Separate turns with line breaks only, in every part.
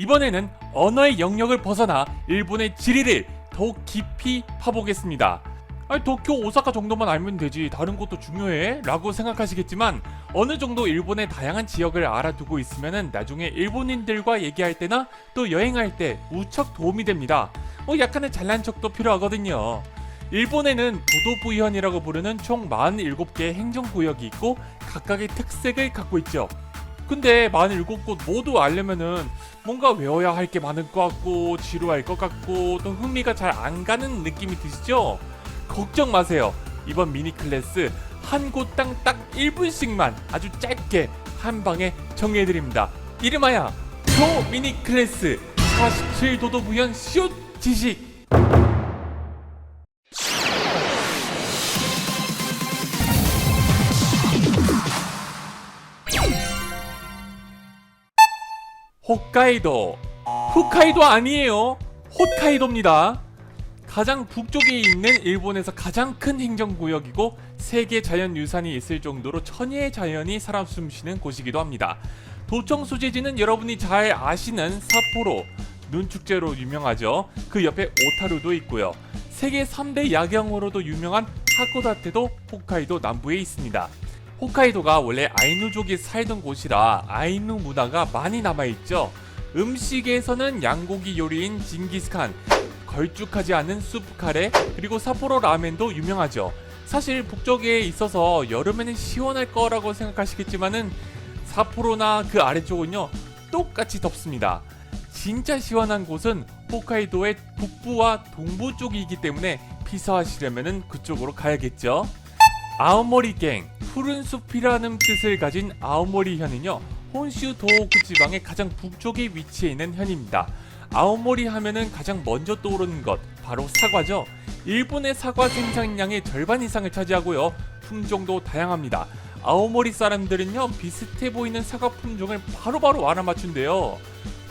이번에는 언어의 영역을 벗어나 일본의 지리를 더욱 깊이 파보겠습니다. 아니, 도쿄, 오사카 정도만 알면 되지 다른 것도 중요해? 라고 생각하시겠지만 어느 정도 일본의 다양한 지역을 알아두고 있으면 나중에 일본인들과 얘기할 때나 또 여행할 때 무척 도움이 됩니다. 약간의 잘난 척도 필요하거든요. 일본에는 도도부현이라고 부르는 총 47개의 행정구역이 있고 각각의 특색을 갖고 있죠. 근데 47곳 모두 알려면은 뭔가 외워야 할 게 많을 것 같고 지루할 것 같고 또 흥미가 잘 안 가는 느낌이 드시죠? 걱정 마세요. 이번 미니 클래스 한 곳당 딱 1분씩만 아주 짧게 한 방에 정리해드립니다. 이름하여 초 미니 클래스 47도도부현 슛 지식. 홋카이도. 홋카이도 아니에요. 홋카이도입니다. 가장 북쪽에 있는 일본에서 가장 큰 행정구역이고 세계 자연유산이 있을 정도로 천혜의 자연이 살아 숨쉬는 곳이기도 합니다. 도청 소재지는 여러분이 잘 아시는 삿포로, 눈축제로 유명하죠. 그 옆에 오타루도 있고요. 세계 3대 야경으로도 유명한 하코다테도 홋카이도 남부에 있습니다. 홋카이도가 원래 아이누족이 살던 곳이라 아이누 문화가 많이 남아있죠. 음식에서는 양고기 요리인 징기스칸, 걸쭉하지 않은 수프 카레, 그리고 삿포로 라멘도 유명하죠. 사실 북쪽에 있어서 여름에는 시원할 거라고 생각하시겠지만은 삿포로나 그 아래쪽은요 똑같이 덥습니다. 진짜 시원한 곳은 홋카이도의 북부와 동부 쪽이기 때문에 피서하시려면은 그쪽으로 가야겠죠. 아오모리갱, 푸른 숲이라는 뜻을 가진 아오모리현은요 혼슈 도호쿠 지방의 가장 북쪽에 위치해 있는 현입니다. 아오모리 하면은 가장 먼저 떠오르는 것 바로 사과죠. 일본의 사과 생산량의 절반 이상을 차지하고요. 품종도 다양합니다. 아오모리 사람들은요 비슷해 보이는 사과 품종을 바로바로 알아맞춘대요.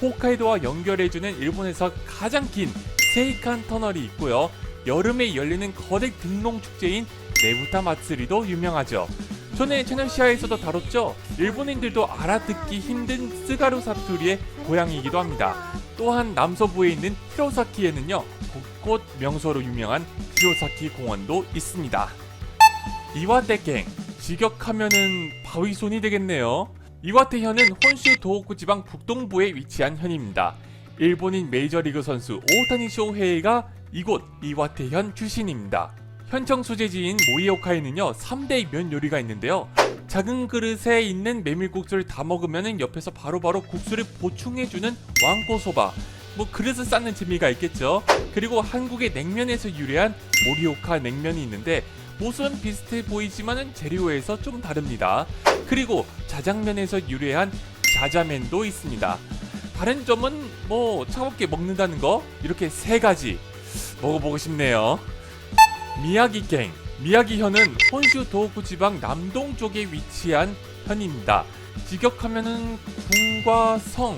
홋카이도와 연결해주는 일본에서 가장 긴 세이칸 터널이 있고요. 여름에 열리는 거대 등롱 축제인 네부타 마츠리도 유명하죠. 전에 채널 시야에서도 다뤘죠. 일본인들도 알아듣기 힘든 스가루 사투리의 고향이기도 합니다. 또한 남서부에 있는 히로사키에는요 벚꽃 명소로 유명한 히로사키 공원도 있습니다. 이와테갱, 직역하면은 바위손이 되겠네요. 이와테현은 혼슈 도호쿠 지방 북동부에 위치한 현입니다. 일본인 메이저리그 선수 오타니 쇼헤이가 이곳 이와테현 출신입니다. 현청 소재지인 모이오카이는요 3대 면 요리가 있는데요. 작은 그릇에 있는 메밀국수를 다 먹으면 옆에서 바로바로 국수를 보충해주는 왕꼬소바, 그릇을 쌓는 재미가 있겠죠. 그리고 한국의 냉면에서 유래한 모리오카 냉면이 있는데 모습은 비슷해 보이지만 재료에서 좀 다릅니다. 그리고 자장면에서 유래한 자자면도 있습니다. 다른 점은 차갑게 먹는다는 거, 이렇게 세 가지 먹어보고 싶네요. 미야기갱, 미야기현은 혼슈 도호쿠 지방 남동쪽에 위치한 현입니다. 직역하면은 궁과 성,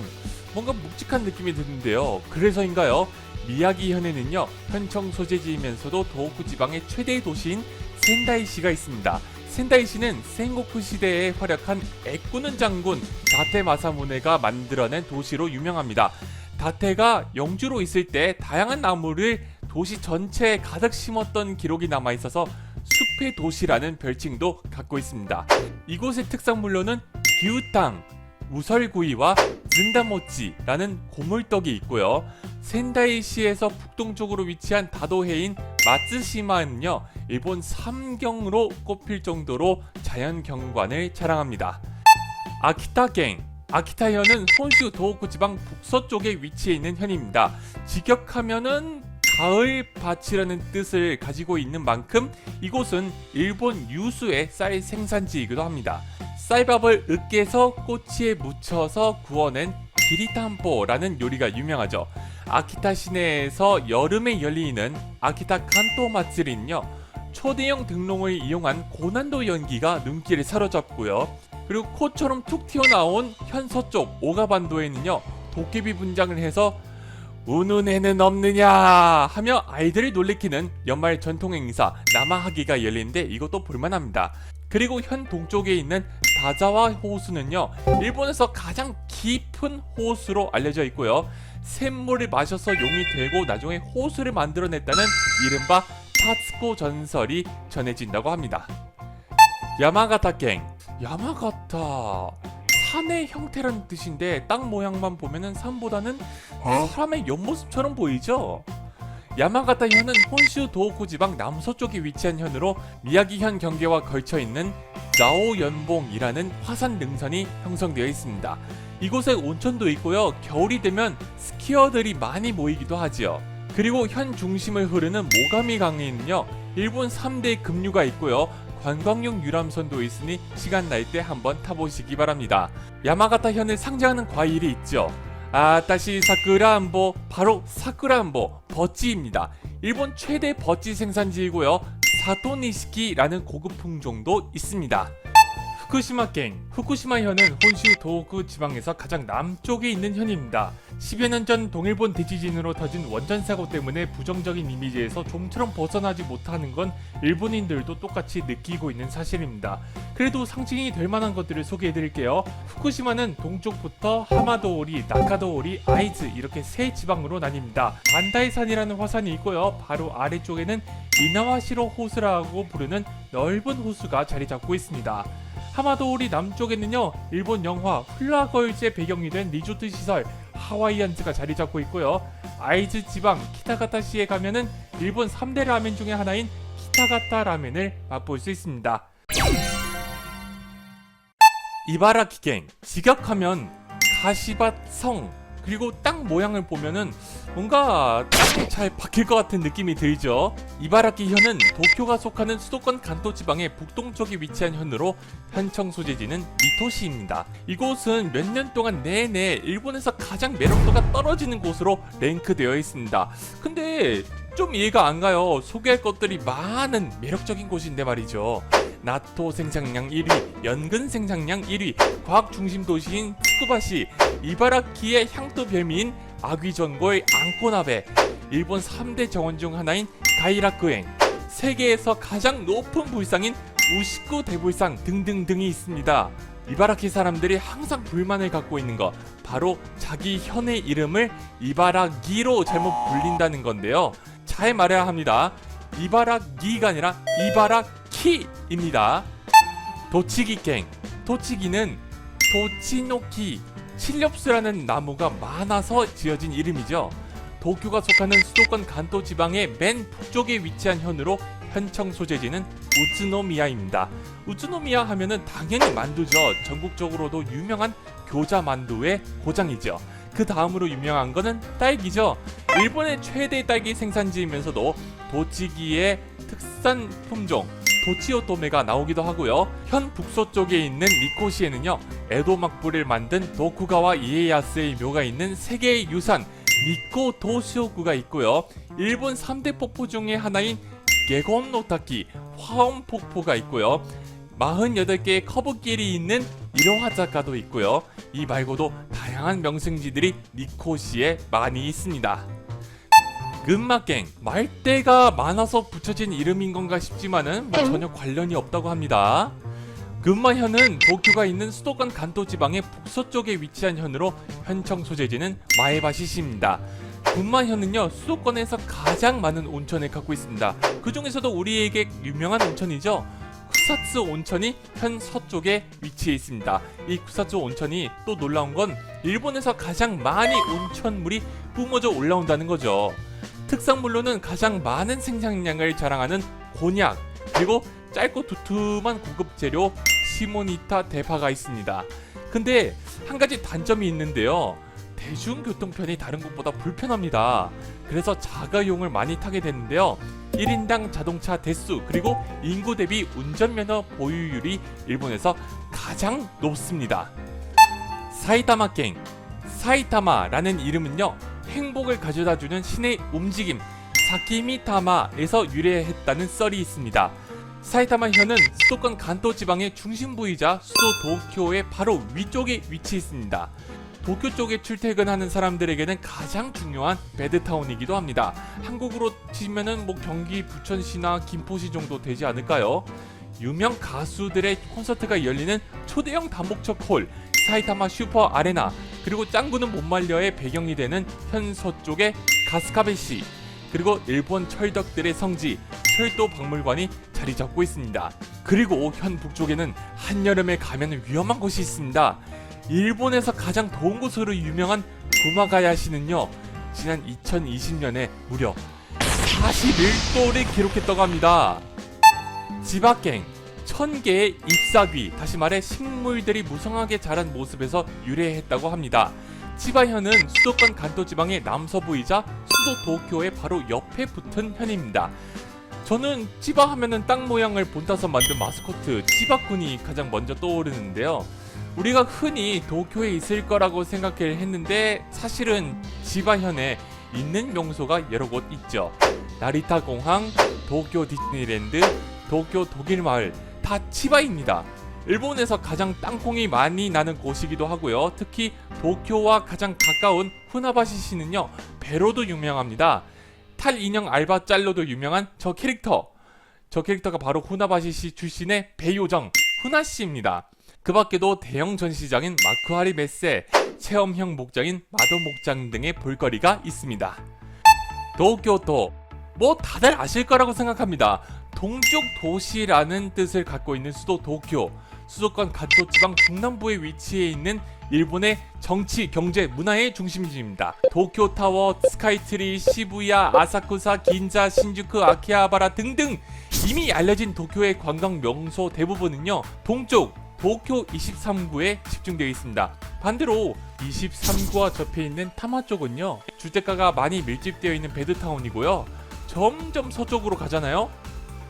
뭔가 묵직한 느낌이 드는데요. 그래서인가요? 미야기현에는요 현청 소재지이면서도 도호쿠 지방의 최대의 도시인 센다이시가 있습니다. 센다이시는 센고쿠 시대에 활약한 애꾸는 장군 다테 마사무네가 만들어낸 도시로 유명합니다. 다테가 영주로 있을 때 다양한 나무를 도시 전체에 가득 심었던 기록이 남아있어서 숲의 도시라는 별칭도 갖고 있습니다. 이곳의 특산물로는 gyu탕, 우설구이와 즌다모찌라는 고물떡이 있고요. 센다이시에서 북동쪽으로 위치한 다도해인 마츠시마는요 일본 삼경으로 꼽힐 정도로 자연경관을 자랑합니다. 아키타갱, 아키타현은 혼슈 도호쿠 지방 북서쪽에 위치해 있는 현입니다. 직역하면은 가을밭이라는 뜻을 가지고 있는 만큼 이곳은 일본 유수의 쌀 생산지이기도 합니다. 쌀밥을 으깨서 꼬치에 묻혀서 구워낸 기리탄포라는 요리가 유명하죠. 아키타 시내에서 여름에 열리는 아키타 칸토 마츠리는요 초대형 등롱을 이용한 고난도 연기가 눈길을 사로잡고요. 그리고 코처럼 툭 튀어나온 현 서쪽 오가반도에는요 도깨비 분장을 해서 우는 애는 없느냐 하며 아이들을 놀래키는 연말 전통 행사 나마하기가 열리는데 이것도 볼만합니다. 그리고 현 동쪽에 있는 다자와 호수는요 일본에서 가장 깊은 호수로 알려져 있고요. 샘물을 마셔서 용이 되고 나중에 호수를 만들어냈다는 이른바 타츠코 전설이 전해진다고 합니다. 야마가타갱, 야마가타 산의 형태라는 뜻인데 땅 모양만 보면은 산보다는 사람의 옆모습처럼 보이죠? 야마가타 현은 혼슈 도호쿠 지방 남서쪽에 위치한 현으로 미야기현 경계와 걸쳐있는 나오연봉이라는 화산 능선이 형성되어 있습니다. 이곳에 온천도 있고요. 겨울이 되면 스키어들이 많이 모이기도 하지요. 그리고 현 중심을 흐르는 모가미 강에는요, 일본 3대 급류가 있고요. 관광용 유람선도 있으니 시간 날 때 한번 타보시기 바랍니다. 야마가타 현을 상징하는 과일이 있죠. 아따시 사쿠라안보, 바로 사쿠라안보 버찌입니다. 일본 최대 버찌 생산지이고요. 사토니시키라는 고급 품종도 있습니다. 후쿠시마県, 후쿠시마 현은 혼슈 도호쿠 지방에서 가장 남쪽에 있는 현입니다. 10여 년 전 동일본 대지진으로 터진 원전 사고 때문에 부정적인 이미지에서 좀처럼 벗어나지 못하는 건 일본인들도 똑같이 느끼고 있는 사실입니다. 그래도 상징이 될 만한 것들을 소개해드릴게요. 후쿠시마는 동쪽부터 하마도오리, 나카도오리, 아이즈 이렇게 세 지방으로 나뉩니다. 반다이산이라는 화산이 있고요. 바로 아래쪽에는 이나와시로 호수라고 부르는 넓은 호수가 자리 잡고 있습니다. 하마도오리 남쪽에는요, 일본 영화 훌라걸즈의 배경이 된 리조트 시설 하와이안즈가 자리 잡고 있고요. 아이즈 지방 키타가타시에 가면은 일본 3대 라멘 중에 하나인 키타가타 라멘을 맛볼 수 있습니다. 이바라키県, 직역하면 가시밭 성, 그리고 땅 모양을 보면은 뭔가 땅에 잘 박힐 것 같은 느낌이 들죠. 이바라키 현은 도쿄가 속하는 수도권 간토 지방의 북동쪽에 위치한 현으로 현청 소재지는 미토시입니다. 이곳은 몇 년 동안 내내 일본에서 가장 매력도가 떨어지는 곳으로 랭크되어 있습니다. 근데 좀 이해가 안 가요. 소개할 것들이 많은 매력적인 곳인데 말이죠. 나토 생산량 1위, 연근 생산량 1위, 과학 중심 도시인 츠쿠바시, 이바라키의 향토 별미인 아귀전골 앙코나베, 일본 3대 정원 중 하나인 가이라쿠행, 세계에서 가장 높은 불상인 우시쿠 대불상 등등등이 있습니다. 이바라키 사람들이 항상 불만을 갖고 있는 거, 바로 자기 현의 이름을 이바라기로 잘못 불린다는 건데요. 잘 말해야 합니다. 이바라기가 아니라 이바라키입니다. 도치기갱, 도치기는 도치노키, 칠렵수라는 나무가 많아서 지어진 이름이죠. 도쿄가 속하는 수도권 간토 지방의 맨 북쪽에 위치한 현으로 현청 소재지는 우츠노미야입니다. 우츠노미야 하면은 당연히 만두죠. 전국적으로도 유명한 교자 만두의 고장이죠. 그 다음으로 유명한 거는 딸기죠. 일본의 최대 딸기 생산지이면서도 도치기의 특산 품종 도치오토메가 나오기도 하고요. 현 북서쪽에 있는 미코시에는요, 에도 막부를 만든 도쿠가와 이에야스의 묘가 있는 세계의 유산 미코 도시오구가 있고요. 일본 3대 폭포 중에 하나인 게곤노타키 화엄 폭포가 있고요. 48개의 커브길이 있는 이로하자카도 있고요. 이 말고도 다양한 명승지들이 니코시에 많이 있습니다. 근마갱, 말대가 많아서 붙여진 이름인 건가 싶지만은 전혀 관련이 없다고 합니다. 근마현은 도쿄가 있는 수도권 간토 지방의 북서쪽에 위치한 현으로 현청 소재지는 마에바시시입니다. 근마현은요, 수도권에서 가장 많은 온천을 갖고 있습니다. 그 중에서도 우리에게 유명한 온천이죠. 쿠사츠 온천이 현 서쪽에 위치해 있습니다. 이 쿠사츠 온천이 또 놀라운 건 일본에서 가장 많이 온천물이 뿜어져 올라온다는 거죠. 특산물로는 가장 많은 생산량을 자랑하는 곤약, 그리고 짧고 두툼한 고급 재료 시모니타 대파가 있습니다. 근데 한 가지 단점이 있는데요. 대중교통편이 다른 곳보다 불편합니다. 그래서 자가용을 많이 타게 되는데요. 1인당 자동차 대수 그리고 인구 대비 운전면허 보유율이 일본에서 가장 높습니다. 사이타마県, 사이타마라는 이름은요, 행복을 가져다주는 신의 움직임 사키미타마에서 유래했다는 썰이 있습니다. 사이타마 현은 수도권 간토 지방의 중심부이자 수도 도쿄의 바로 위쪽에 위치해 있습니다. 도쿄 쪽에 출퇴근하는 사람들에게는 가장 중요한 배드타운이기도 합니다. 한국으로 치면은 경기 부천시나 김포시 정도 되지 않을까요? 유명 가수들의 콘서트가 열리는 초대형 다목적 홀 사이타마 슈퍼 아레나, 그리고 짱구는 못 말려의 배경이 되는 현 서쪽의 가스카베시, 그리고 일본 철덕들의 성지 철도 박물관이 자리 잡고 있습니다. 그리고 현 북쪽에는 한여름에 가면 위험한 곳이 있습니다. 일본에서 가장 더운 곳으로 유명한 구마가야시는요, 지난 2020년에 무려 41도를 기록했다고 합니다. 지바갱, 1000개의 잎사귀, 다시 말해 식물들이 무성하게 자란 모습에서 유래했다고 합니다. 치바현은 수도권 간토 지방의 남서부이자 수도 도쿄의 바로 옆에 붙은 현입니다. 저는 치바 하면은 땅 모양을 본따서 만든 마스코트 치바군이 가장 먼저 떠오르는데요. 우리가 흔히 도쿄에 있을 거라고 생각을 했는데 사실은 치바현에 있는 명소가 여러 곳 있죠. 나리타 공항, 도쿄 디즈니랜드, 도쿄 독일 마을, 다 치바입니다. 일본에서 가장 땅콩이 많이 나는 곳이기도 하고요. 특히 도쿄와 가장 가까운 후나바시시는요, 배로도 유명합니다. 탈인형 알바 짤로도 유명한 저 캐릭터가 바로 후나바시시 출신의 배요정 후나씨입니다. 그 밖에도 대형 전시장인 마쿠하리 메세, 체험형 목장인 마도 목장 등의 볼거리가 있습니다. 도쿄도, 뭐 다들 아실 거라고 생각합니다. 동쪽 도시라는 뜻을 갖고 있는 수도 도쿄, 수도권 간토 지방 중남부에 위치해 있는 일본의 정치, 경제, 문화의 중심지입니다. 도쿄타워, 스카이트리, 시부야, 아사쿠사, 긴자, 신주쿠, 아키하바라 등등 이미 알려진 도쿄의 관광 명소 대부분은요, 동쪽 도쿄 23구에 집중되어 있습니다. 반대로 23구와 접해 있는 타마 쪽은요, 주택가가 많이 밀집되어 있는 베드타운이고요, 점점 서쪽으로 가잖아요,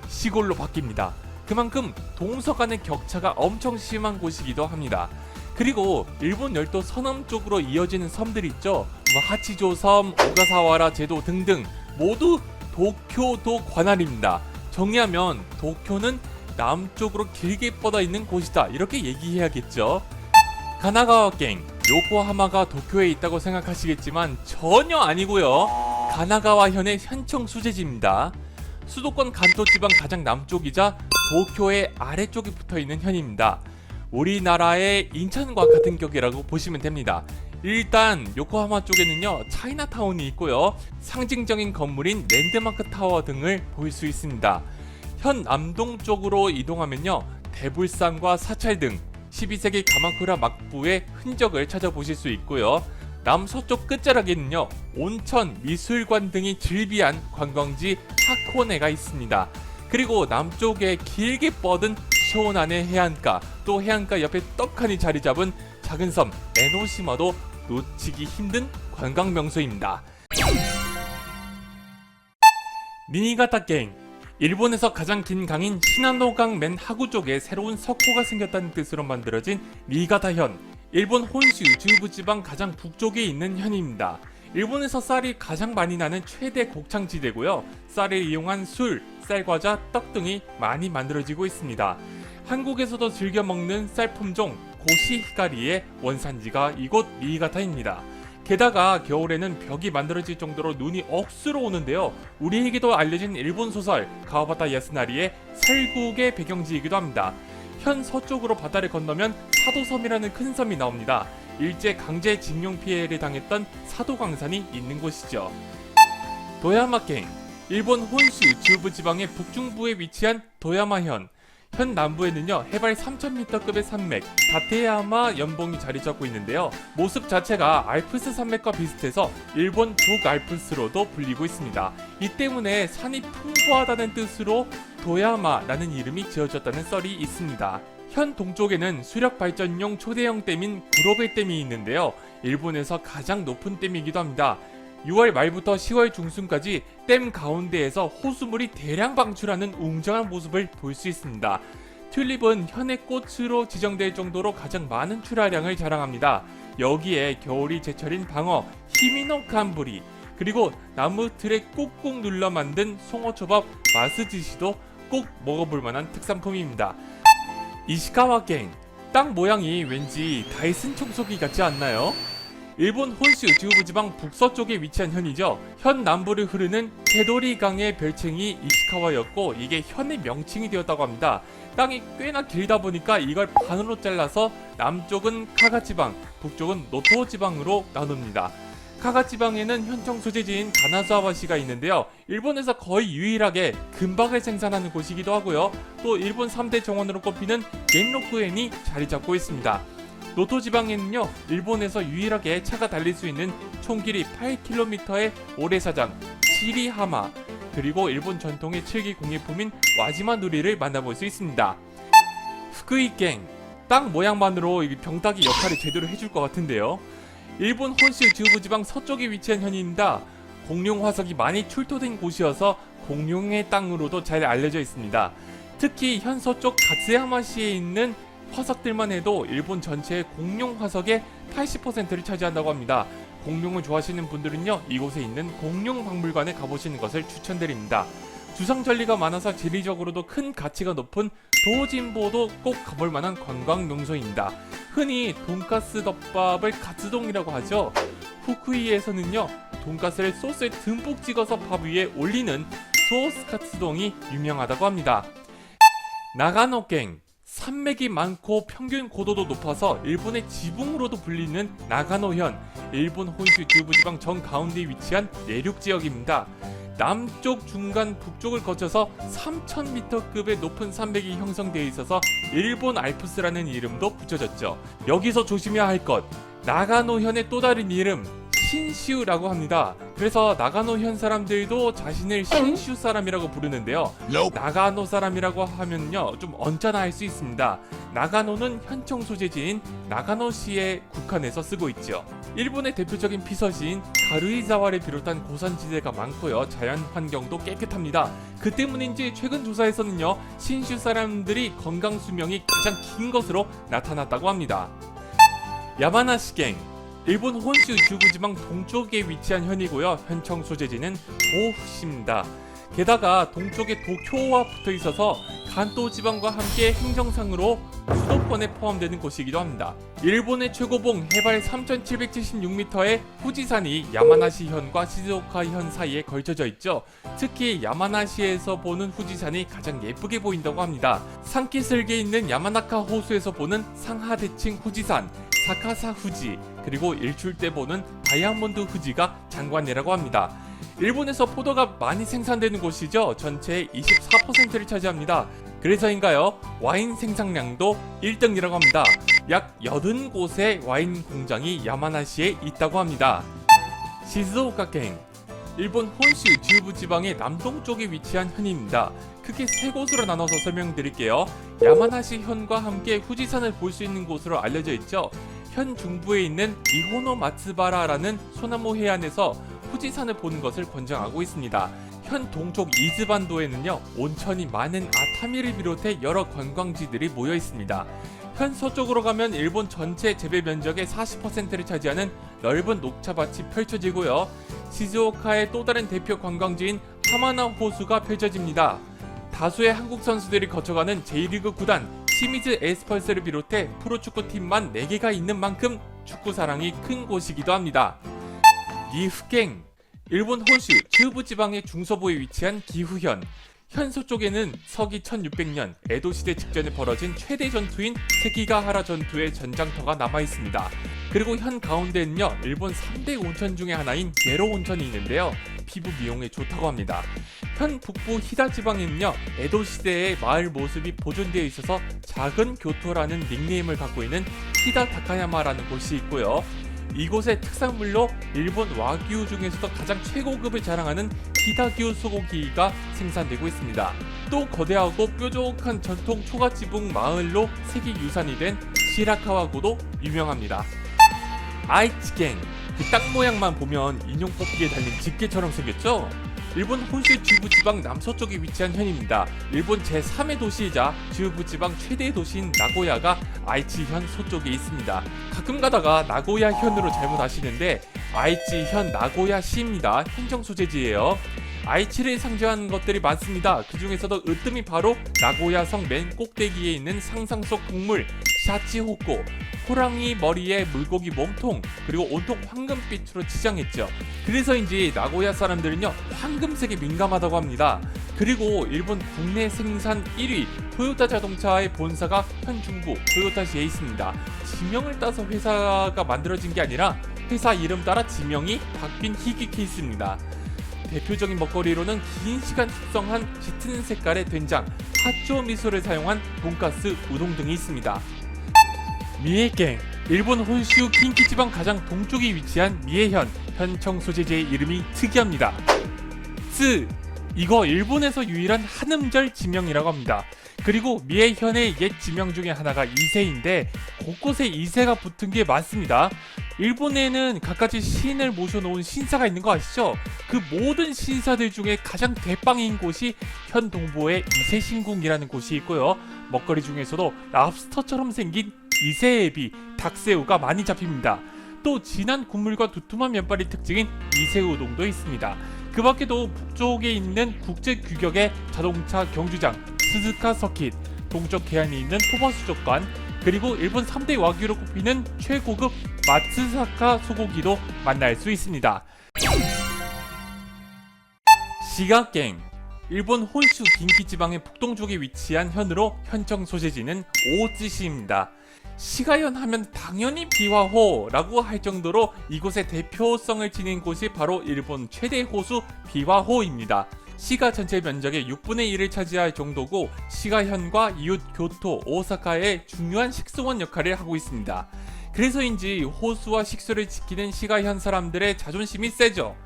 시골로 바뀝니다. 그만큼 동서 간의 격차가 엄청 심한 곳이기도 합니다. 그리고 일본 열도 서남쪽으로 이어지는 섬들 있죠. 하치조 섬, 오가사와라 제도 등등 모두 도쿄도 관할입니다. 정리하면 도쿄는 남쪽으로 길게 뻗어 있는 곳이다, 이렇게 얘기해야겠죠. 가나가와県, 요코하마가 도쿄에 있다고 생각하시겠지만 전혀 아니고요. 가나가와현의 현청 수제지입니다. 수도권 간토 지방 가장 남쪽이자 도쿄의 아래쪽에 붙어있는 현입니다. 우리나라의 인천과 같은 격이라고 보시면 됩니다. 일단 요코하마 쪽에는요, 차이나타운이 있고요, 상징적인 건물인 랜드마크 타워 등을 볼 수 있습니다. 현 남동쪽으로 이동하면요, 대불상과 사찰 등 12세기 가마쿠라 막부의 흔적을 찾아보실 수 있고요. 남서쪽 끝자락에는요, 온천, 미술관 등이 즐비한 관광지 하코네가 있습니다. 그리고 남쪽에 길게 뻗은 쇼난의 해안가, 또 해안가 옆에 떡하니 자리 잡은 작은 섬 에노시마도 놓치기 힘든 관광 명소입니다. 니이가타県, 일본에서 가장 긴 강인 시나노강 맨 하구 쪽에 새로운 석호가 생겼다는 뜻으로 만들어진 니이가타현, 일본 혼슈 중부지방 가장 북쪽에 있는 현입니다. 일본에서 쌀이 가장 많이 나는 최대 곡창지대고요. 쌀을 이용한 술, 쌀과자, 떡 등이 많이 만들어지고 있습니다. 한국에서도 즐겨 먹는 쌀 품종 고시히카리의 원산지가 이곳 니이가타입니다. 게다가 겨울에는 벽이 만들어질 정도로 눈이 억수로 오는데요. 우리에게도 알려진 일본 소설 가와바타 야스나리의 설국의 배경지이기도 합니다. 현 서쪽으로 바다를 건너면 사도섬이라는 큰 섬이 나옵니다. 일제 강제징용 피해를 당했던 사도광산이 있는 곳이죠. 도야마県, 일본 혼슈 중부지방의 북중부에 위치한 도야마현. 현 남부에는요, 해발 3000m급의 산맥 다테야마 연봉이 자리 잡고 있는데요. 모습 자체가 알프스 산맥과 비슷해서 일본 북알프스로도 불리고 있습니다. 이 때문에 산이 풍부하다는 뜻으로 도야마라는 이름이 지어졌다는 썰이 있습니다. 현 동쪽에는 수력 발전용 초대형 댐인 구로베 댐이 있는데요. 일본에서 가장 높은 댐이기도 합니다. 6월 말부터 10월 중순까지 댐 가운데에서 호수물이 대량 방출하는 웅장한 모습을 볼 수 있습니다. 튤립은 현의 꽃으로 지정될 정도로 가장 많은 출하량을 자랑합니다. 여기에 겨울이 제철인 방어, 히미노 칸부리, 그리고 나무 틀에 꾹꾹 눌러 만든 송어초밥 마스지시도 꼭 먹어볼 만한 특산품입니다. 이시카와県, 땅 모양이 왠지 다이슨 청소기 같지 않나요? 일본 혼슈 중부지방 북서쪽에 위치한 현이죠. 현 남부를 흐르는 테도리강의 별칭이 이시카와였고 이게 현의 명칭이 되었다고 합니다. 땅이 꽤나 길다 보니까 이걸 반으로 잘라서 남쪽은 카가지방, 북쪽은 노토지방으로 나눕니다. 카가지방에는 현청 소재지인 가나수아와시가 있는데요. 일본에서 거의 유일하게 금박을 생산하는 곳이기도 하고요. 또 일본 3대 정원으로 꼽히는 겐로쿠엔이 자리 잡고 있습니다. 노토 지방에는요, 일본에서 유일하게 차가 달릴 수 있는 총 길이 8km의 모래사장 치리하마, 그리고 일본 전통의 7기 공예품인 와지마 누리를 만나볼 수 있습니다. 후쿠이갱, 땅 모양만으로 병따기 역할을 제대로 해줄 것 같은데요. 일본 혼슈 중부지방 서쪽에 위치한 현입니다. 공룡 화석이 많이 출토된 곳이어서 공룡의 땅으로도 잘 알려져 있습니다. 특히 현 서쪽 가츠야마시에 있는 화석들만 해도 일본 전체의 공룡 화석의 80%를 차지한다고 합니다. 공룡을 좋아하시는 분들은요, 이곳에 있는 공룡 박물관에 가보시는 것을 추천드립니다. 주상절리가 많아서 지리적으로도 큰 가치가 높은 도진보도 꼭 가볼 만한 관광 명소입니다. 흔히 돈가스 덮밥을 가츠동이라고 하죠. 후쿠이에서는요, 돈가스를 소스에 듬뿍 찍어서 밥 위에 올리는 소스 카츠동이 유명하다고 합니다. 나가노갱, 산맥이 많고 평균 고도도 높아서 일본의 지붕으로도 불리는 나가노현, 일본 혼슈 중부지방 정가운데 위치한 내륙지역입니다. 남쪽, 중간, 북쪽을 거쳐서 3000m급의 높은 산맥이 형성되어 있어서 일본 알프스라는 이름도 붙여졌죠. 여기서 조심해야 할 것, 나가노현의 또 다른 이름 신슈라고 합니다. 그래서 나가노현 사람들도 자신을 신슈 사람이라고 부르는데요. 나가노 사람이라고 하면요, 좀 언짢아 할 수 있습니다. 나가노는 현청 소재지인 나가노시에 국한해서 쓰고 있죠. 일본의 대표적인 피서지인 가루이자와를 비롯한 고산지대가 많고요. 자연 환경도 깨끗합니다. 그 때문인지 최근 조사에서는요, 신슈 사람들이 건강 수명이 가장 긴 것으로 나타났다고 합니다. 야마나시갱, 일본 혼슈 중부지방 동쪽에 위치한 현이고요. 현청 소재지는 오후시입니다. 게다가 동쪽에 도쿄와 붙어 있어서 간도 지방과 함께 행정상으로 수도권에 포함되는 곳이기도 합니다. 일본의 최고봉 해발 3776m의 후지산이 야마나시현과 시즈오카현 사이에 걸쳐져 있죠. 특히 야마나시에서 보는 후지산이 가장 예쁘게 보인다고 합니다. 산기슭에 있는 야마나카 호수에서 보는 상하대칭 후지산, 사카사 후지, 그리고 일출 때 보는 다이아몬드 후지가 장관이라고 합니다. 일본에서 포도가 많이 생산되는 곳이죠. 전체의 24%를 차지합니다. 그래서인가요? 와인 생산량도 1등이라고 합니다. 약 80곳의 와인 공장이 야마나시에 있다고 합니다. 시즈오카県, 일본 혼슈 중부지방의 남동쪽에 위치한 현입니다. 크게 세 곳으로 나눠서 설명드릴게요. 야마나시 현과 함께 후지산을 볼 수 있는 곳으로 알려져 있죠. 현 중부에 있는 이호노 마츠바라라는 소나무 해안에서 후지산을 보는 것을 권장하고 있습니다. 현 동쪽 이즈반도에는요, 온천이 많은 아타미를 비롯해 여러 관광지들이 모여 있습니다. 현 서쪽으로 가면 일본 전체 재배 면적의 40%를 차지하는 넓은 녹차밭이 펼쳐지고요. 시즈오카의 또 다른 대표 관광지인 하마나 호수가 펼쳐집니다. 다수의 한국 선수들이 거쳐가는 J리그 구단 시미즈 에스펄스를 비롯해 프로축구팀만 4개가 있는 만큼 축구 사랑이 큰 곳이기도 합니다. 기후갱, 일본 혼슈 츠부지방의 중서부에 위치한 기후현. 현 서쪽에는 서기 1600년 에도 시대 직전에 벌어진 최대 전투인 세키가하라 전투의 전장터가 남아 있습니다. 그리고 현 가운데는요, 일본 3대 온천 중에 하나인 게로 온천이 있는데요. 피부 미용에 좋다고 합니다. 현 북부 히다 지방에는요, 에도 시대의 마을 모습이 보존되어 있어서 작은 교토라는 닉네임을 갖고 있는 히다 다카야마라는 곳이 있고요. 이곳의 특산물로 일본 와규 중에서도 가장 최고급을 자랑하는 히다규 소고기가 생산되고 있습니다. 또 거대하고 뾰족한 전통 초가지붕 마을로 세계유산이 된 시라카와고도 유명합니다. 아이치갱, 그 땅 모양만 보면 인형 뽑기에 달린 집게처럼 생겼죠? 일본 혼슈 중부지방 남서쪽에 위치한 현입니다. 일본 제3의 도시이자 중부지방 최대의 도시인 나고야가 아이치현 서쪽에 있습니다. 가끔 가다가 나고야현으로 잘못 아시는데 아이치현 나고야시입니다. 행정 소재지예요. 아이치를 상징하는 것들이 많습니다. 그 중에서도 으뜸이 바로 나고야성 맨 꼭대기에 있는 상상 속 동물 샤치호코, 호랑이 머리에 물고기 몸통, 그리고 온통 황금빛으로 치장했죠. 그래서인지 나고야 사람들은요 황금색에 민감하다고 합니다. 그리고 일본 국내 생산 1위 토요타 자동차의 본사가 현 중부 토요타시에 있습니다. 지명을 따서 회사가 만들어진 게 아니라 회사 이름 따라 지명이 바뀐 희귀 케이스입니다. 대표적인 먹거리로는 긴 시간 숙성한 짙은 색깔의 된장, 핫조 미소를 사용한 돈가스, 우동 등이 있습니다. 미에켄, 일본 혼슈 긴키지방 가장 동쪽에 위치한 미에현, 현청 소재지의 이름이 특이합니다. 쯔, 이거 일본에서 유일한 한음절 지명이라고 합니다. 그리고 미에현의 옛 지명 중에 하나가 이세인데 곳곳에 이세가 붙은 게 많습니다. 일본에는 갖가지 신을 모셔놓은 신사가 있는 거 아시죠? 그 모든 신사들 중에 가장 대빵인 곳이 현 동부의 이세신궁이라는 곳이 있고요. 먹거리 중에서도 랍스터처럼 생긴 이세에비, 닭새우가 많이 잡힙니다. 또 진한 국물과 두툼한 면발이 특징인 이세우동도 있습니다. 그 밖에도 북쪽에 있는 국제 규격의 자동차 경주장 스즈카 서킷, 동쪽 해안에 있는 토바수족관, 그리고 일본 3대 와규로 꼽히는 최고급 마츠사카 소고기도 만날 수 있습니다. 시가갱, 일본 혼슈 긴키지방의 북동쪽에 위치한 현으로 현청 소재지는 오츠시입니다. 시가현 하면 당연히 비화호라고 할 정도로 이곳의 대표성을 지닌 곳이 바로 일본 최대 호수 비화호입니다. 시가 전체 면적의 6분의 1을 차지할 정도고 시가현과 이웃 교토, 오사카의 중요한 식수원 역할을 하고 있습니다. 그래서인지 호수와 식수를 지키는 시가현 사람들의 자존심이 세죠.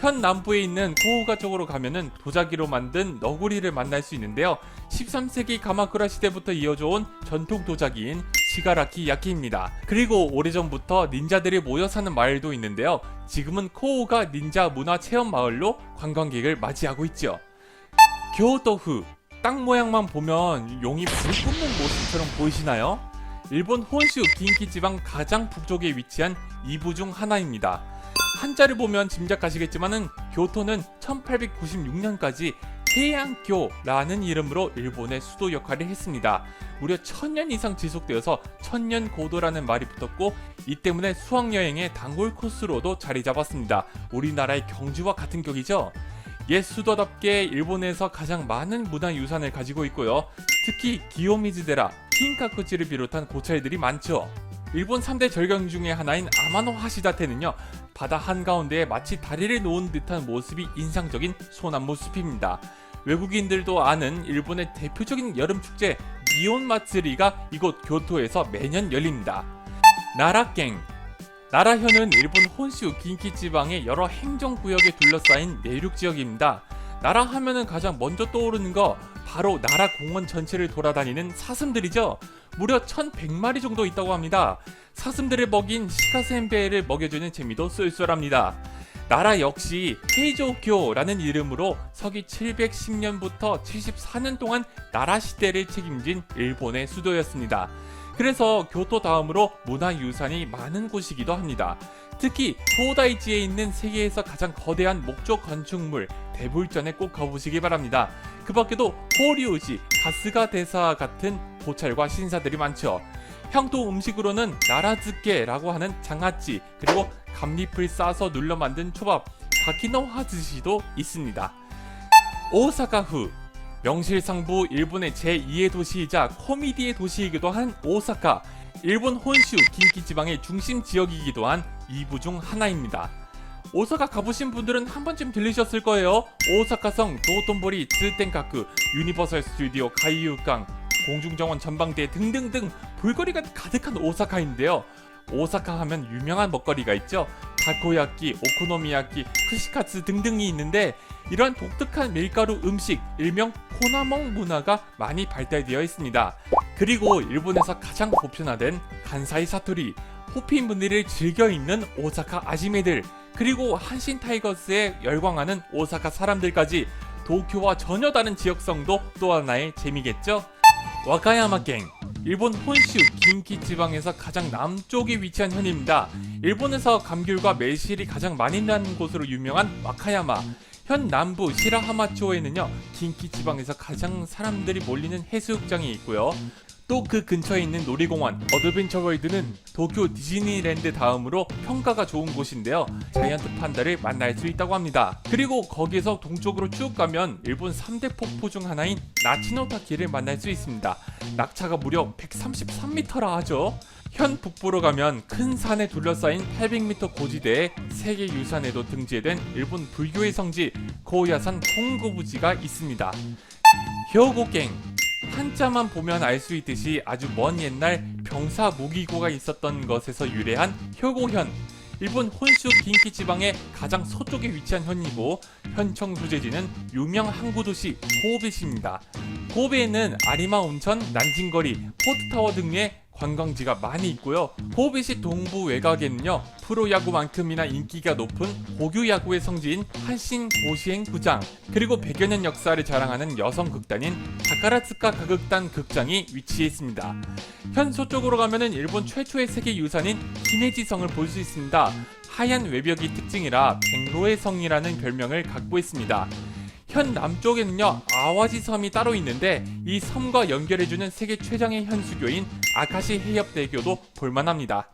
현 남부에 있는 코우가 쪽으로 가면은 도자기로 만든 너구리를 만날 수 있는데요. 13세기 가마쿠라 시대부터 이어져 온 전통 도자기인 시가라키 야키입니다. 그리고 오래전부터 닌자들이 모여 사는 마을도 있는데요. 지금은 코우가 닌자 문화 체험 마을로 관광객을 맞이하고 있죠. 교토후, 땅 모양만 보면 용이 불 뿜는 모습처럼 보이시나요? 일본 혼슈 긴키지방 가장 북쪽에 위치한 이부 중 하나입니다. 한자를 보면 짐작가시겠지만은 교토는 1896년까지 해양교라는 이름으로 일본의 수도 역할을 했습니다. 무려 1000년 이상 지속되어서 천년고도라는 말이 붙었고 이 때문에 수학여행의 단골 코스로도 자리 잡았습니다. 우리나라의 경주와 같은 격이죠. 옛 수도답게 일본에서 가장 많은 문화유산을 가지고 있고요. 특히 기요미즈데라, 킨카쿠지를 비롯한 고찰들이 많죠. 일본 3대 절경 중에 하나인 아마노 하시다테는요, 바다 한가운데에 마치 다리를 놓은 듯한 모습이 인상적인 소나무 숲입니다. 외국인들도 아는 일본의 대표적인 여름축제 니온 마츠리가 이곳 교토에서 매년 열립니다. 나라갱, 나라현은 일본 혼슈 긴키지방의 여러 행정구역에 둘러싸인 내륙지역입니다. 나라 하면은 가장 먼저 떠오르는 거 바로 나라 공원 전체를 돌아다니는 사슴들이죠. 무려 1100마리 정도 있다고 합니다. 사슴들을 먹인 시카센베이를 먹여주는 재미도 쏠쏠합니다. 나라 역시 헤이조교라는 이름으로 서기 710년부터 74년 동안 나라 시대를 책임진 일본의 수도였습니다. 그래서 교토 다음으로 문화유산이 많은 곳이기도 합니다. 특히 토다이지에 있는 세계에서 가장 거대한 목조 건축물 대불전에 꼭 가보시기 바랍니다. 그 밖에도 호리우지, 가스가 대사 같은 도찰과 신사들이 많죠. 향토 음식으로는 나라즈케라고 하는 장아찌, 그리고 감잎을 싸서 눌러 만든 초밥 가키노하즈시도 있습니다. 오사카후, 명실상부 일본의 제2의 도시이자 코미디의 도시이기도 한 오사카, 일본 혼슈 긴키지방의 중심 지역이기도 한 이부 중 하나입니다. 오사카 가보신 분들은 한 번쯤 들리셨을 거예요. 오사카성, 도톤보리, 츠텐카쿠, 유니버설 스튜디오, 가이유강, 공중정원 전망대 등등등 볼거리가 가득한 오사카인데요. 오사카 하면 유명한 먹거리가 있죠. 타코야끼, 오코노미야끼, 쿠시카츠 등등이 있는데 이러한 독특한 밀가루 음식, 일명 코나몽 문화가 많이 발달되어 있습니다. 그리고 일본에서 가장 보편화된 간사이 사투리, 호피 무늬를 즐겨 입는 오사카 아지매들, 그리고 한신 타이거스에 열광하는 오사카 사람들까지 도쿄와 전혀 다른 지역성도 또 하나의 재미겠죠? 와카야마県, 일본 혼슈 긴키지방에서 가장 남쪽에 위치한 현입니다. 일본에서 감귤과 매실이 가장 많이 나는 곳으로 유명한 와카야마, 현 남부 시라하마초에는요 긴키지방에서 가장 사람들이 몰리는 해수욕장이 있고요. 또 그 근처에 있는 놀이공원 어드벤처월드는 도쿄 디즈니랜드 다음으로 평가가 좋은 곳인데요. 자이언트 판다를 만날 수 있다고 합니다. 그리고 거기에서 동쪽으로 쭉 가면 일본 3대 폭포 중 하나인 나치노타키를 만날 수 있습니다. 낙차가 무려 133m라 하죠. 현 북부로 가면 큰 산에 둘러싸인 800m 고지대에 세계유산에도 등재된 일본 불교의 성지 고야산 통구부지가 있습니다. hyogo갱, 한자만 보면 알 수 있듯이 아주 먼 옛날 병사 무기고가 있었던 것에서 유래한 hyogo현, 일본 혼슈 긴키 지방의 가장 서쪽에 위치한 현이고 현청 소재지는 유명 항구 도시 고베시입니다. 고베에는 아리마 온천, 난징거리, 포트타워 등의 관광지가 많이 있고요. 고베시 동부 외곽에는요, 프로야구만큼이나 인기가 높은 고교 야구의 성지인 한신 고시행 구장, 그리고 100여 년 역사를 자랑하는 여성 극단인 다카라츠카 가극단 극장이 위치해 있습니다. 현 서쪽으로 가면은 일본 최초의 세계 유산인 히메지성을 볼 수 있습니다. 하얀 외벽이 특징이라 백로의 성이라는 별명을 갖고 있습니다. 현 남쪽에는요, 아와지 섬이 따로 있는데 이 섬과 연결해주는 세계 최장의 현수교인 아카시 해협대교도 볼만합니다.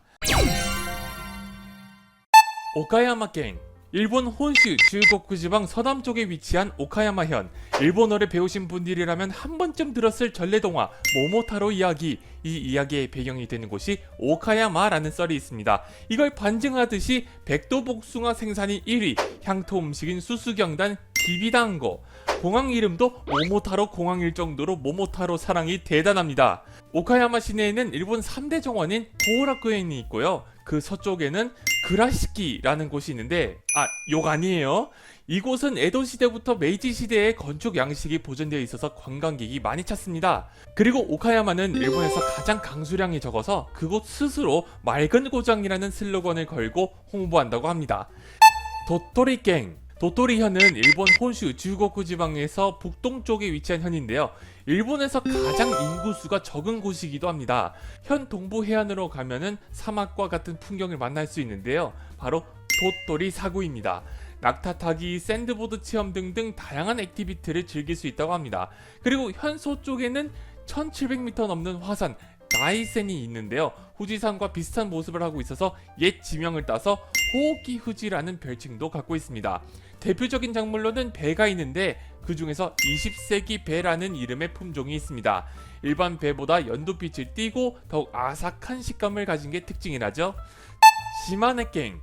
오카야마県, 일본 혼슈 즈고쿠 지방 서남쪽에 위치한 오카야마현. 일본어를 배우신 분들이라면 한 번쯤 들었을 전래동화 모모타로 이야기, 이 이야기의 배경이 되는 곳이 오카야마라는 썰이 있습니다. 이걸 반증하듯이 백도복숭아 생산이 1위, 향토 음식인 수수경단 기비단고, 공항 이름도 모모타로 공항일 정도로 모모타로 사랑이 대단합니다. 오카야마 시내에는 일본 3대 정원인 고우라쿠엔이 있고요. 그 서쪽에는 그라시키라는 곳이 있는데, 욕 아니에요. 이곳은 에도 시대부터 메이지 시대의 건축 양식이 보존되어 있어서 관광객이 많이 찾습니다. 그리고 오카야마는 일본에서 가장 강수량이 적어서 그곳 스스로 맑은 고장이라는 슬로건을 걸고 홍보한다고 합니다. 도토리갱, 도토리현은 일본 혼슈 즈고쿠 지방에서 북동쪽에 위치한 현인데요. 일본에서 가장 인구수가 적은 곳이기도 합니다. 현 동부 해안으로 가면은 사막과 같은 풍경을 만날 수 있는데요. 바로 도토리 사구입니다. 낙타 타기, 샌드보드 체험 등등 다양한 액티비티를 즐길 수 있다고 합니다. 그리고 현 서쪽에는 1700m 넘는 화산 나이센이 있는데요. 후지산과 비슷한 모습을 하고 있어서 옛 지명을 따서 호오키 후지라는 별칭도 갖고 있습니다. 대표적인 작물로는 배가 있는데 그 중에서 20세기 배라는 이름의 품종이 있습니다. 일반 배보다 연두빛을 띠고 더욱 아삭한 식감을 가진 게 특징이라죠. 시마네갱,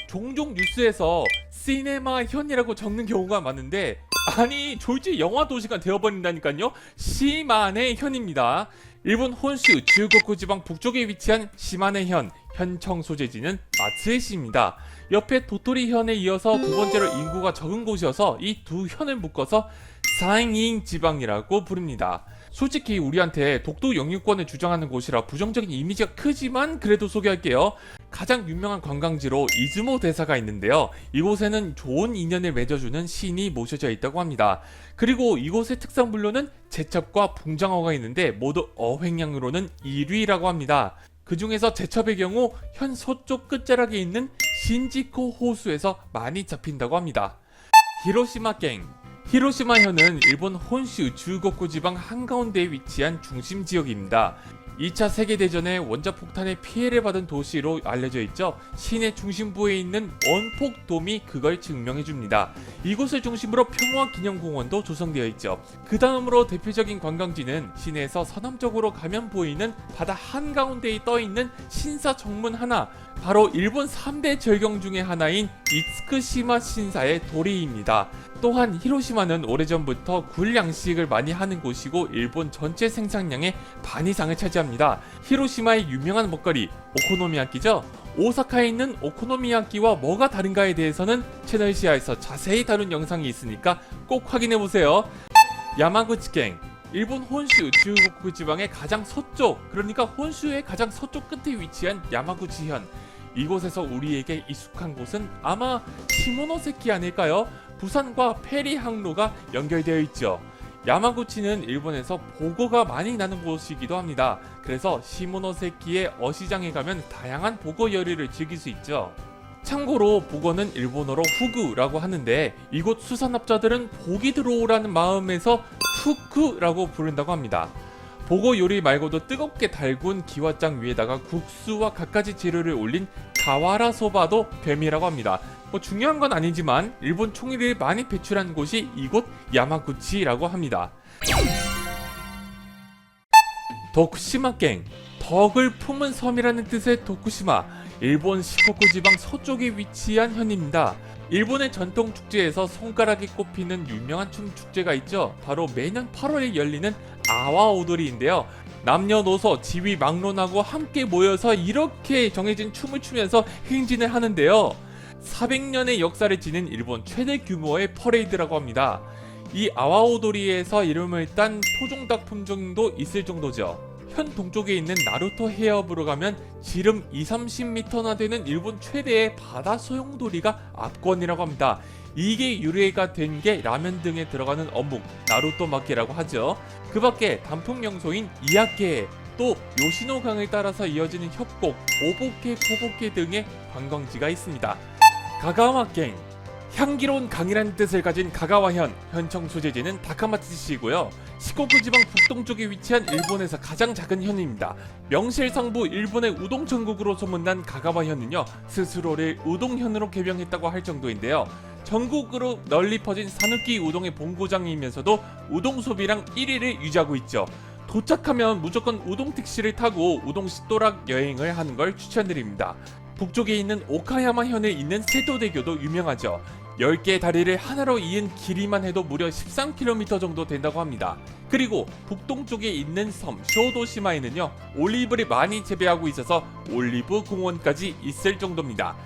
종종 뉴스에서 시네마현이라고 적는 경우가 많은데, 아니 졸지 영화 도시가 되어버린다니까요. 시마네현입니다. 일본 혼슈 즈고쿠 지방 북쪽에 위치한 시마네현, 현청 소재지는 마츠에시입니다. 옆에 도토리현에 이어서 두 번째로 인구가 적은 곳이어서 이 두 현을 묶어서 상잉 지방이라고 부릅니다. 솔직히 우리한테 독도 영유권을 주장하는 곳이라 부정적인 이미지가 크지만 그래도 소개할게요. 가장 유명한 관광지로 이즈모 대사가 있는데요. 이곳에는 좋은 인연을 맺어주는 신이 모셔져 있다고 합니다. 그리고 이곳의 특산물로는 제첩과 붕장어가 있는데 모두 어획량으로는 1위라고 합니다. 그 중에서 제첩의 경우 현 서쪽 끝자락에 있는 신지코 호수에서 많이 잡힌다고 합니다. 히로시마갱, 히로시마현은 일본 혼슈 즈고쿠 지방 한가운데에 위치한 중심 지역입니다. 2차 세계대전에 원자폭탄의 피해를 받은 도시로 알려져 있죠. 시내 중심부에 있는 원폭돔이 그걸 증명해줍니다. 이곳을 중심으로 평화기념공원도 조성되어 있죠. 그 다음으로 대표적인 관광지는 시내에서 서남쪽으로 가면 보이는 바다 한가운데에 떠있는 신사 정문 하나, 바로 일본 3대 절경 중의 하나인 이츠쿠시마 신사의 도리입니다. 또한 히로시마는 오래전부터 굴 양식을 많이 하는 곳이고 일본 전체 생산량의 반 이상을 차지합니다. 히로시마의 유명한 먹거리 오코노미야끼죠. 오사카에 있는 오코노미야끼와 뭐가 다른가에 대해서는 채널 시야에서 자세히 다룬 영상이 있으니까 꼭 확인해보세요. 야마구치県, 일본 혼슈 즈고쿠 지방의 가장 서쪽, 그러니까 혼슈의 가장 서쪽 끝에 위치한 야마구치현. 이곳에서 우리에게 익숙한 곳은 아마 시모노세키 아닐까요? 부산과 페리 항로가 연결되어 있죠. 야마구치는 일본에서 보고가 많이 나는 곳이기도 합니다. 그래서 시모노세키의 어시장에 가면 다양한 보고 요리를 즐길 수 있죠. 참고로 보고는 일본어로 후구라고 하는데 이곳 수산업자들은 복이 들어오라는 마음에서 후쿠라고 부른다고 합니다. 보고 요리 말고도 뜨겁게 달군 기와장 위에다가 국수와 갖가지 재료를 올린 가와라 소바도 별미라고 합니다. 뭐 중요한 건 아니지만 일본 총리를 많이 배출한 곳이 이곳 야마구치라고 합니다. 도쿠시마갱, 덕을 품은 섬이라는 뜻의 도쿠시마, 일본 시코쿠 지방 서쪽에 위치한 현입니다. 일본의 전통 축제에서 손가락이 꼽히는 유명한 춤 축제가 있죠. 바로 매년 8월에 열리는 아와오도리인데요. 남녀노소, 지위 막론하고 함께 모여서 이렇게 정해진 춤을 추면서 행진을 하는데요. 400년의 역사를 지닌 일본 최대 규모의 퍼레이드라고 합니다. 이 아와오도리에서 이름을 딴 토종닭 품종도 있을 정도죠. 현 동쪽에 있는 나루토 해협으로 가면 지름 20-30m나 되는 일본 최대의 바다 소용돌이가 압권이라고 합니다. 이게 유래가 된 게 라면 등에 들어가는 어묵, 나루토 마케라고 하죠. 그 밖에 단품 명소인 이야케, 또 요시노강을 따라서 이어지는 협곡, 오보케, 포보케 등의 관광지가 있습니다. 가가와갱, 향기로운 강이라는 뜻을 가진 가가와현, 현청 소재지는 다카마츠시이고요. 시코쿠 지방 북동쪽에 위치한 일본에서 가장 작은 현입니다. 명실상부 일본의 우동 천국으로 소문난 가가와현은요, 스스로를 우동현으로 개명했다고 할 정도인데요. 전국으로 널리 퍼진 사누키 우동의 본고장이면서도 우동 소비량 1위를 유지하고 있죠. 도착하면 무조건 우동 택시를 타고 우동 식도락 여행을 하는 걸 추천드립니다. 북쪽에 있는 오카야마현에 있는 세도대교도 유명하죠. 10개의 다리를 하나로 이은 길이만 해도 무려 13km 정도 된다고 합니다. 그리고 북동쪽에 있는 섬 쇼도시마에는요, 올리브를 많이 재배하고 있어서 올리브 공원까지 있을 정도입니다.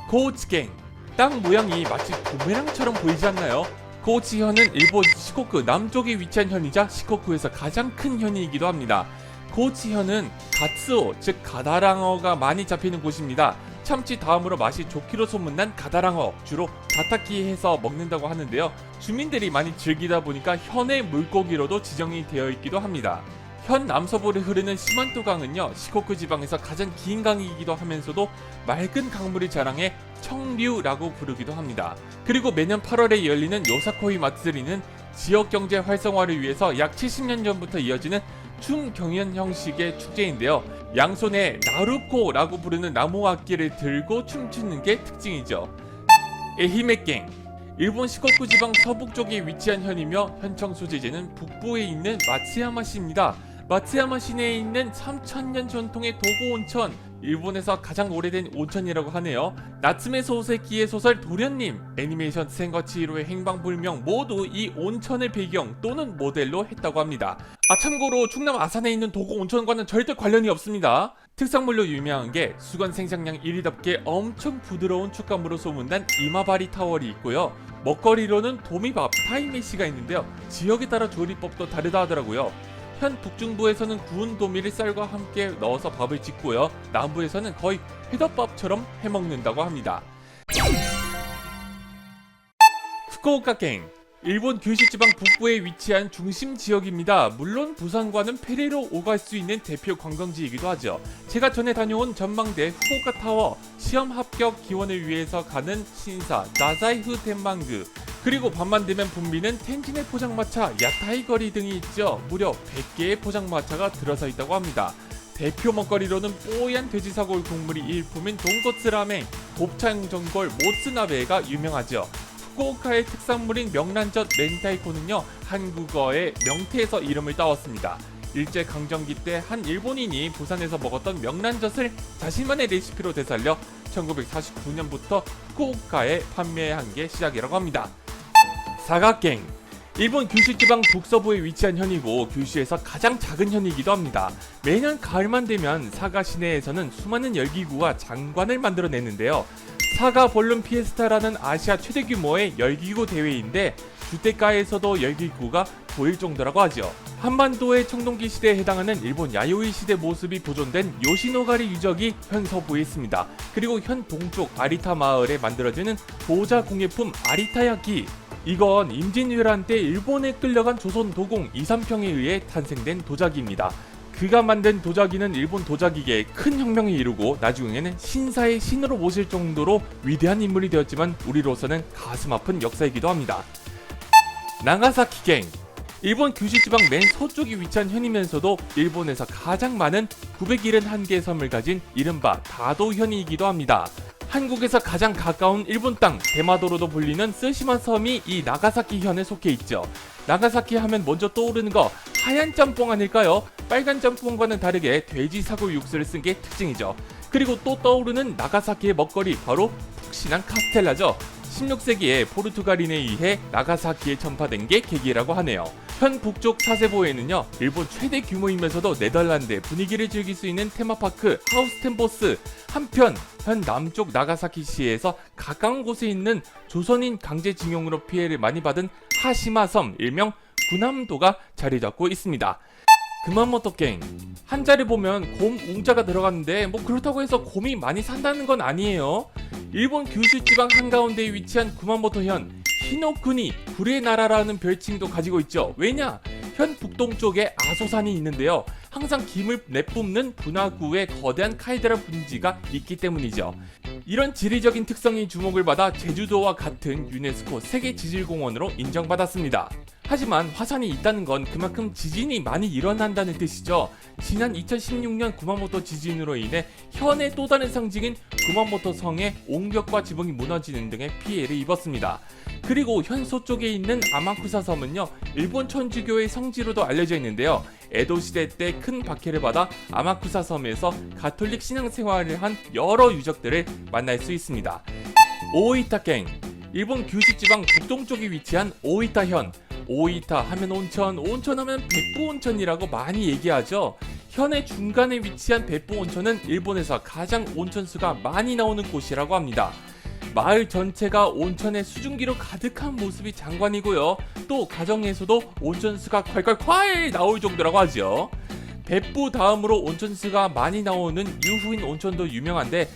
고우치갱, 땅 모양이 마치 부메랑처럼 보이지 않나요? 고우치현은 일본 시코쿠 남쪽에 위치한 현이자 시코쿠에서 가장 큰 현이기도 합니다. 고우치현은 가츠오, 즉 가다랑어가 많이 잡히는 곳입니다. 참치 다음으로 맛이 좋기로 소문난 가다랑어, 주로 다타키 해서 먹는다고 하는데요. 주민들이 많이 즐기다 보니까 현의 물고기로도 지정이 되어 있기도 합니다. 현 남서부를 흐르는 시만토강은요, 시코쿠 지방에서 가장 긴 강이기도 하면서도 맑은 강물을 자랑해 청류라고 부르기도 합니다. 그리고 매년 8월에 열리는 요사코이 마츠리는 지역 경제 활성화를 위해서 약 70년 전부터 이어지는 춤 경연 형식의 축제인데요. 양손에 나루코라고 부르는 나무 악기를 들고 춤추는 게 특징이죠. 에히메갱, 일본 시코쿠 지방 서북쪽에 위치한 현이며 현청 소재지는 북부에 있는 마츠야마시입니다. 마츠야마 시내에 있는 3000년 전통의 도고 온천, 일본에서 가장 오래된 온천이라고 하네요. 나츠메 소세키의 소설 도련님, 애니메이션 센거치히로의 행방불명 모두 이 온천을 배경 또는 모델로 했다고 합니다. 참고로 충남 아산에 있는 도고 온천과는 절대 관련이 없습니다. 특산물로 유명한 게 수건 생산량 1위답게 엄청 부드러운 촉감으로 소문난 이마바리 타월이 있고요. 먹거리로는 도미밥, 타이메시가 있는데요. 지역에 따라 조리법도 다르다 하더라고요. 현 북중부에서는 구운 도미를 쌀과 함께 넣어서 밥을 짓고요. 남부에서는 거의 회덮밥처럼 해먹는다고 합니다. 후쿠오카갱, 일본 규슈 지방 북부에 위치한 중심 지역입니다. 물론 부산과는 페리로 오갈 수 있는 대표 관광지이기도 하죠. 제가 전에 다녀온 전망대 후쿠오카 타워, 시험 합격 기원을 위해서 가는 신사 나사이후 텐망그, 그리고 밤만 되면 붐비는 텐진의 포장마차, 야타이 거리 등이 있죠. 무려 100개의 포장마차가 들어서 있다고 합니다. 대표 먹거리로는 뽀얀 돼지사골 국물이 일품인 돈코츠 라멘, 곱창 전골 모츠나베가 유명하죠. 후쿠오카의 특산물인 명란젓 멘타이코는요, 한국어의 명태에서 이름을 따왔습니다. 일제강점기 때 한 일본인이 부산에서 먹었던 명란젓을 자신만의 레시피로 되살려 1949년부터 후쿠오카에 판매한 게 시작이라고 합니다. 사가갱, 일본 규슈 지방 북서부에 위치한 현이고 규슈에서 가장 작은 현이기도 합니다. 매년 가을만 되면 사가 시내에서는 수많은 열기구와 장관을 만들어내는데요. 사가 볼룸 피에스타라는 아시아 최대 규모의 열기구 대회인데 주택가에서도 열기구가 보일 정도라고 하죠. 한반도의 청동기 시대에 해당하는 일본 야요이 시대 모습이 보존된 요시노가리 유적이 현 서부에 있습니다. 그리고 현 동쪽 아리타 마을에 만들어지는 보자 공예품 아리타야키, 이건 임진왜란 때 일본에 끌려간 조선 도공 이삼평에 의해 탄생된 도자기입니다. 그가 만든 도자기는 일본 도자기계에 큰 혁명을 이루고 나중에는 신사의 신으로 모실 정도로 위대한 인물이 되었지만 우리로서는 가슴 아픈 역사이기도 합니다. 나가사키갱, 일본 규슈 지방 맨 서쪽에 위치한 현이면서도 일본에서 가장 많은 971개의 섬을 가진 이른바 다도현이기도 합니다. 한국에서 가장 가까운 일본 땅 대마도로도 불리는 쓰시마 섬이 이 나가사키 현에 속해 있죠. 나가사키 하면 먼저 떠오르는 거 하얀 짬뽕 아닐까요? 빨간 짬뽕과는 다르게 돼지 사골 육수를 쓴 게 특징이죠. 그리고 또 떠오르는 나가사키의 먹거리 바로 푹신한 카스텔라죠. 16세기에 포르투갈인에 의해 나가사키에 전파된 게 계기라고 하네요. 현 북쪽 사세보에는요, 일본 최대 규모이면서도 네덜란드의 분위기를 즐길 수 있는 테마파크 하우스텐보스, 한편 현 남쪽 나가사키시에서 가까운 곳에 있는 조선인 강제징용으로 피해를 많이 받은 하시마섬 일명 구남도가 자리 잡고 있습니다. 구마모토 갱, 한자를 보면 곰 웅자가 들어갔는데 뭐 그렇다고 해서 곰이 많이 산다는 건 아니에요. 일본 규슈 지방 한가운데에 위치한 구마모토현, 히노쿠니 불의 나라라는 별칭도 가지고 있죠. 왜냐? 현 북동쪽에 아소산이 있는데요. 항상 김을 내뿜는 분화구에 거대한 카이드라 분지가 있기 때문이죠. 이런 지리적인 특성이 주목을 받아 제주도와 같은 유네스코 세계지질공원으로 인정받았습니다. 하지만 화산이 있다는 건 그만큼 지진이 많이 일어난다는 뜻이죠. 지난 2016년 구마모토 지진으로 인해 현의 또 다른 상징인 구마모토 성의 옹벽과 지붕이 무너지는 등의 피해를 입었습니다. 그리고 현 서쪽에 있는 아마쿠사 섬은요, 일본 천주교의 성지로도 알려져 있는데요. 에도 시대 때 큰 박해를 받아 아마쿠사 섬에서 가톨릭 신앙생활을 한 여러 유적들을 만날 수 있습니다. 오이타갱, 일본 규슈 지방 북동쪽에 위치한 오이타현. 오이타 하면 온천, 온천 하면 백부 온천이라고 많이 얘기하죠. 현의 중간에 위치한 백부 온천은 일본에서 가장 온천수가 많이 나오는 곳이라고 합니다. 마을 전체가 온천의 수증기로 가득한 모습이 장관이고요. 또 가정에서도 온천수가 콸콸콸 나올 정도라고 하죠. 백부 다음으로 온천수가 많이 나오는 유후인 온천도 유명한데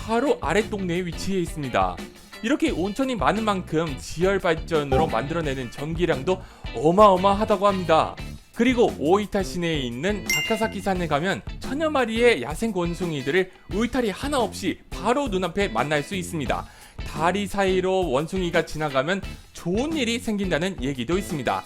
바로 아랫 동네에 위치해 있습니다. 이렇게 온천이 많은 만큼 지열 발전으로 만들어내는 전기량도 어마어마하다고 합니다. 그리고 오이타 시내에 있는 다카사키 산에 가면 천여 마리의 야생 원숭이들을 울타리 하나 없이 바로 눈앞에 만날 수 있습니다. 다리 사이로 원숭이가 지나가면 좋은 일이 생긴다는 얘기도 있습니다.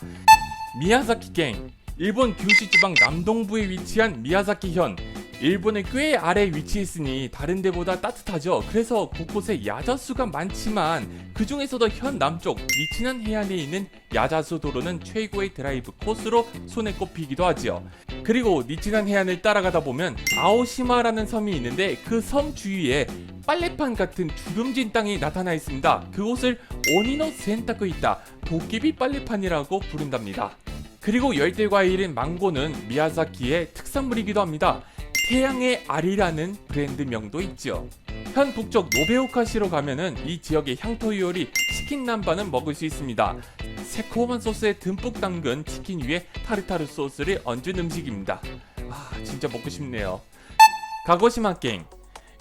미야자키갱, 일본 규슈 지방 남동부에 위치한 미야자키현. 일본의 꽤 아래 위치했으니 다른 데보다 따뜻하죠. 그래서 곳곳에 야자수가 많지만 그 중에서도 현 남쪽 미치난 해안에 있는 야자수 도로는 최고의 드라이브 코스로 손에 꼽히기도 하지요. 그리고 니치난 해안을 따라가다 보면 아오시마라는 섬이 있는데 그 섬 주위에 빨래판 같은 주름진 땅이 나타나 있습니다. 그곳을 오니노 센타쿠 있다, 도깨비 빨래판이라고 부른답니다. 그리고 열대과일인 망고는 미야자키의 특산물이기도 합니다. 태양의 알이라는 브랜드 명도 있죠. 현 북쪽 노베오카시로 가면은 이 지역의 향토 요리 치킨 남반은 먹을 수 있습니다. 새콤한 소스에 듬뿍 담근 치킨 위에 타르타르 소스를 얹은 음식입니다. 진짜 먹고 싶네요. 가고시마갱,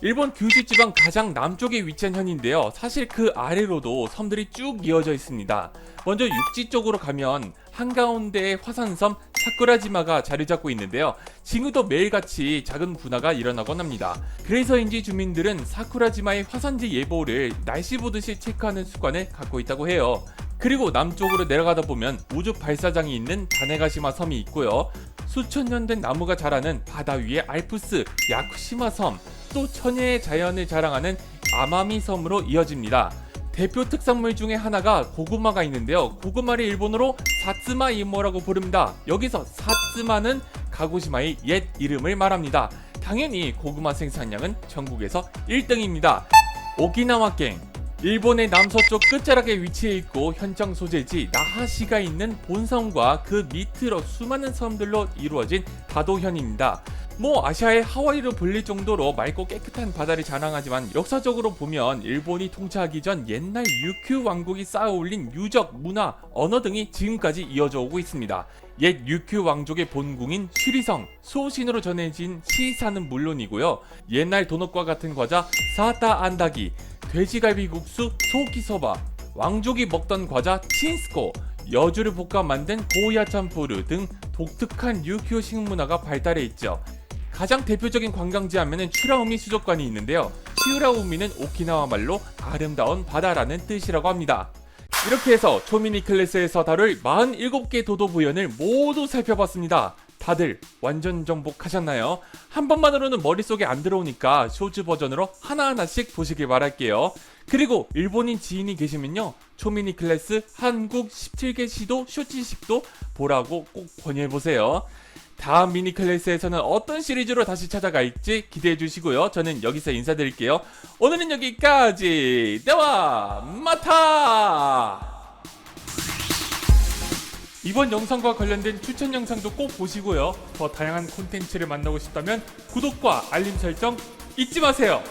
일본 규슈 지방 가장 남쪽에 위치한 현인데요. 사실 그 아래로도 섬들이 쭉 이어져 있습니다. 먼저 육지 쪽으로 가면 한가운데에 화산섬 사쿠라지마가 자리 잡고 있는데요. 지금도 매일같이 작은 분화가 일어나곤 합니다. 그래서인지 주민들은 사쿠라지마의 화산지 예보를 날씨 보듯이 체크하는 습관을 갖고 있다고 해요. 그리고 남쪽으로 내려가다 보면 우주 발사장이 있는 다네가시마 섬이 있고요. 수천 년 된 나무가 자라는 바다 위의 알프스 야쿠시마 섬, 또 천혜의 자연을 자랑하는 아마미 섬으로 이어집니다. 대표 특산물 중에 하나가 고구마가 있는데요. 고구마를 일본어로 사츠마 이모라고 부릅니다. 여기서 사츠마는 가고시마의 옛 이름을 말합니다. 당연히 고구마 생산량은 전국에서 1등입니다. 오키나와갱, 일본의 남서쪽 끝자락에 위치해 있고 현장 소재지 나하시가 있는 본섬과 그 밑으로 수많은 섬들로 이루어진 다도현입니다. 아시아의 하와이로 불릴 정도로 맑고 깨끗한 바다를 자랑하지만 역사적으로 보면 일본이 통치하기 전 옛날 유큐 왕국이 쌓아올린 유적, 문화, 언어 등이 지금까지 이어져 오고 있습니다. 옛 유큐 왕족의 본궁인 슈리성, 수호신으로 전해진 시사는 물론이고요. 옛날 도넛과 같은 과자 사타 안다기, 돼지갈비국수 소키소바, 왕족이 먹던 과자 친스코, 여주를 볶아 만든 고야참푸르 등 독특한 유큐 식문화가 발달해 있죠. 가장 대표적인 관광지 하면은 추라우미 수족관이 있는데요. 추라우미는 오키나와 말로 아름다운 바다라는 뜻이라고 합니다. 이렇게 해서 초미니 클래스에서 다룰 47개 도도 부연을 모두 살펴봤습니다. 다들 완전 정복하셨나요? 한 번만으로는 머릿속에 안 들어오니까 쇼즈 버전으로 하나하나씩 보시길 바랄게요. 그리고 일본인 지인이 계시면요, 초미니 클래스 한국 17개 시도 쇼지식도 보라고 꼭 권유해보세요. 다음 미니 클래스에서는 어떤 시리즈로 다시 찾아갈지 기대해주시고요. 저는 여기서 인사드릴게요. 오늘은 여기까지. 대화 마타. 이번 영상과 관련된 추천 영상도 꼭 보시고요. 더 다양한 콘텐츠를 만나고 싶다면 구독과 알림 설정 잊지 마세요.